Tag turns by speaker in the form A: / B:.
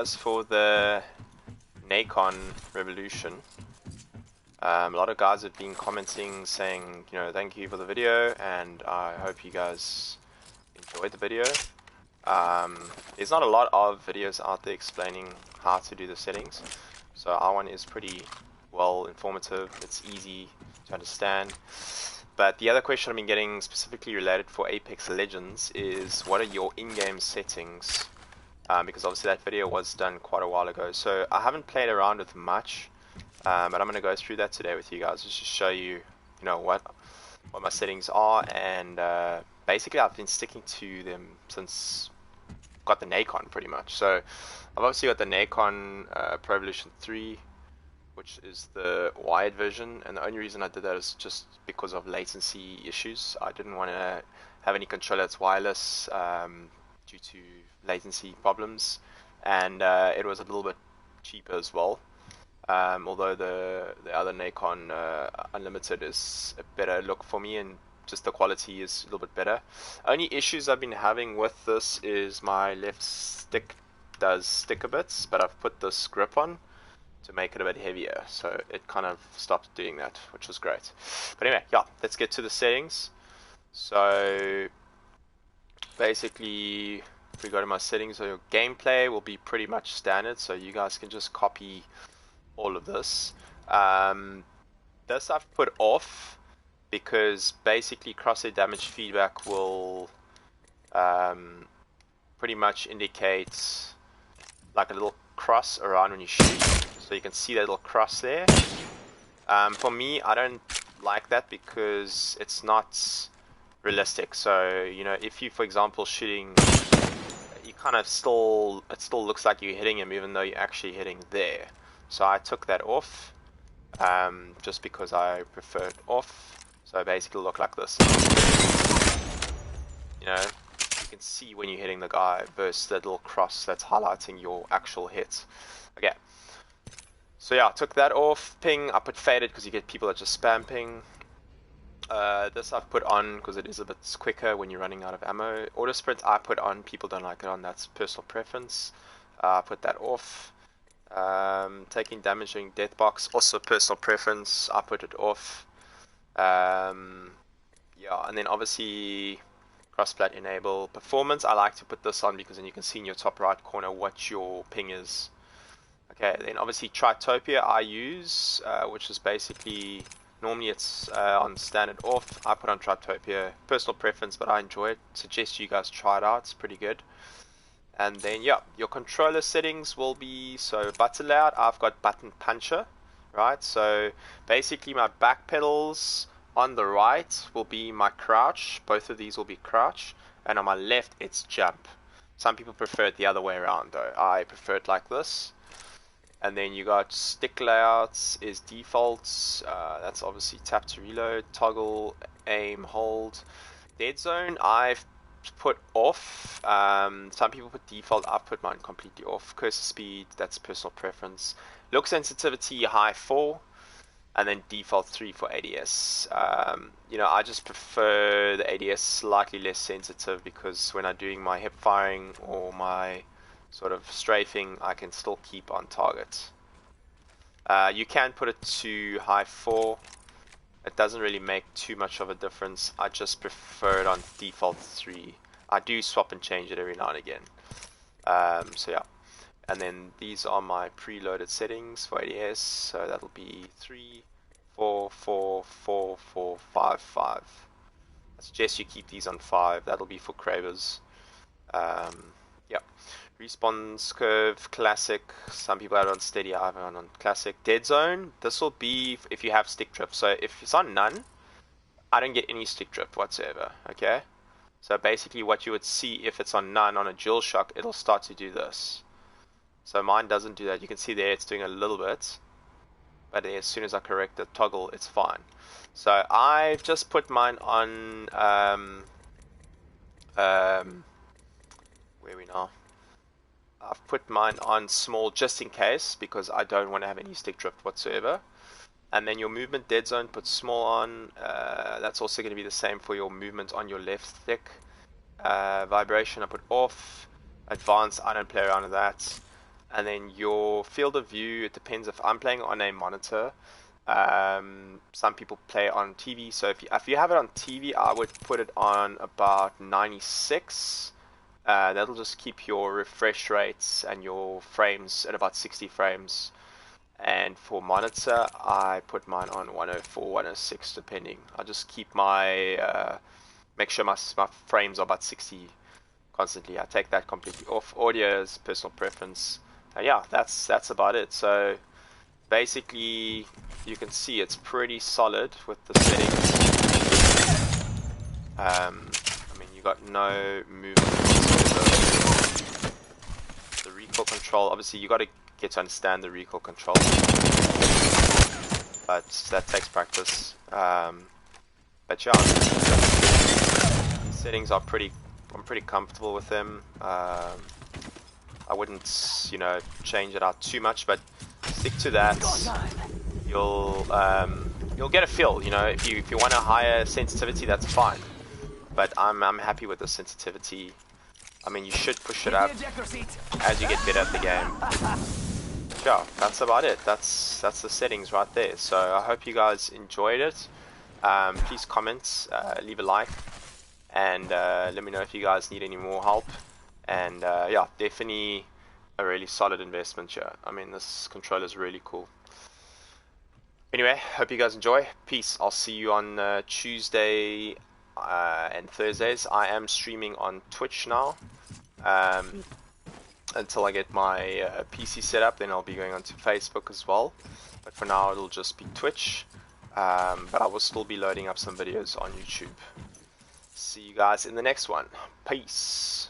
A: As for the Nacon revolution, a lot of guys have been commenting saying, thank you for the video, and I hope you guys enjoyed the video. There's not a lot of videos out there explaining how to do the settings, so our one is pretty well informative. It's easy to understand. But the other question I've been getting specifically related for Apex Legends is, what are your in-game settings? Because obviously that video was done quite a while ago, so I haven't played around with much, but I'm going to go through that today with you guys, just to show you, what my settings are, and basically I've been sticking to them since got the Nacon pretty much. So I've obviously got the Nacon Pro Evolution 3, which is the wired version, and the only reason I did that is just because of latency issues. I didn't want to have any controller that's wireless due to latency problems, and it was a little bit cheaper as well. Although the other Nacon Unlimited is a better look for me, and just the quality is a little bit better. Only issues I've been having with this is my left stick does stick a bit, but I've put this grip on to make it a bit heavier, so it kind of stopped doing that, which was great. But anyway, yeah, let's get to the settings. So basically, if we go to my settings, so your gameplay will be pretty much standard, so you guys can just copy all of this. This I've put off because basically crosshair damage feedback will pretty much indicate like a little cross around when you shoot, so you can see that little cross there. For me, I don't like that because it's not realistic. So if you, for example, shooting, you kind of it still looks like you're hitting him even though you're actually hitting there. So I took that off just because I prefer it off. So basically look like this. You can see when you're hitting the guy versus that little cross that's highlighting your actual hit. Okay. So yeah, I took that off. Ping, I put faded because you get people that just spam ping. This I've put on because it is a bit quicker when you're running out of ammo. Auto sprint I put on, people don't like it on, that's personal preference. I put that off. Taking damage during death box, also personal preference, I put it off. Yeah, and then obviously crossplate enable. Performance, I like to put this on because then you can see in your top right corner what your ping is. Okay, then obviously Tritopia I use, which is basically, normally it's on standard off. I put on Tritopia, personal preference, but I enjoy it. Suggest you guys try it out, it's pretty good. And then yeah, your controller settings will be, so button layout, I've got button puncher, right? So basically my back pedals on the right will be my crouch, both of these will be crouch, and on my left it's jump. Some people prefer it the other way around though, I prefer it like this. And then you got stick layouts is defaults, that's obviously tap to reload, toggle, aim, hold. Dead zone I've put off. Some people put default, I've put mine completely off. Cursor speed, that's personal preference. Look sensitivity high 4, and then default 3 for ADS. I just prefer the ADS slightly less sensitive because when I'm doing my hip firing or my sort of strafing, I can still keep on target. You can put it to high 4. It doesn't really make too much of a difference. I just prefer it on default 3. I do swap and change it every now and again. So yeah. And then these are my preloaded settings for ADS. So that'll be 3, 4, 4, 4, 4, 5, 5. I suggest you keep these on 5. That'll be for cravers. Yeah. Response curve, classic. Some people have it on steady, I have it on classic. Dead zone, this will be if you have stick drift. So if it's on none, I don't get any stick drift whatsoever, okay? So basically what you would see if it's on none on a dual shock, it'll start to do this. So mine doesn't do that. You can see there it's doing a little bit, but as soon as I correct the toggle, it's fine. So I've just put mine on, where are we now? I've put mine on small just in case because I don't want to have any stick drift whatsoever. And then your movement dead zone, put small on. That's also going to be the same for your movement on your left stick. Vibration I put off. Advanced, I don't play around with that. And then your field of view, it depends. If I'm playing on a monitor, some people play on TV. So if you have it on TV, I would put it on about 96. That'll just keep your refresh rates and your frames at about 60 frames. And for monitor, I put mine on 104, 106, depending. I'll just keep my, make sure my frames are about 60 constantly. I take that completely off. Audio is personal preference. Yeah, that's about it. So basically, you can see it's pretty solid with the settings. I mean, you got no movement whatsoever. The recoil control, obviously, you got to get to understand the recoil control, but that takes practice. But yeah, these settings are I'm pretty comfortable with them. I wouldn't, you know, change it out too much, but stick to that. You'll get a feel. You know, if you want a higher sensitivity, that's fine. But I'm happy with the sensitivity. I mean, you should push it up as you get better at the game. Yeah, that's about it. That's the settings right there. So I hope you guys enjoyed it. Please comment, leave a like, and let me know if you guys need any more help. And yeah, definitely a really solid investment here. I mean, this controller is really cool. Anyway, hope you guys enjoy. Peace. I'll see you on Tuesday and Thursdays. I am streaming on Twitch now. Until I get my PC set up, then I'll be going onto Facebook as well. But for now, it'll just be Twitch. But I will still be loading up some videos on YouTube. See you guys in the next one. Peace.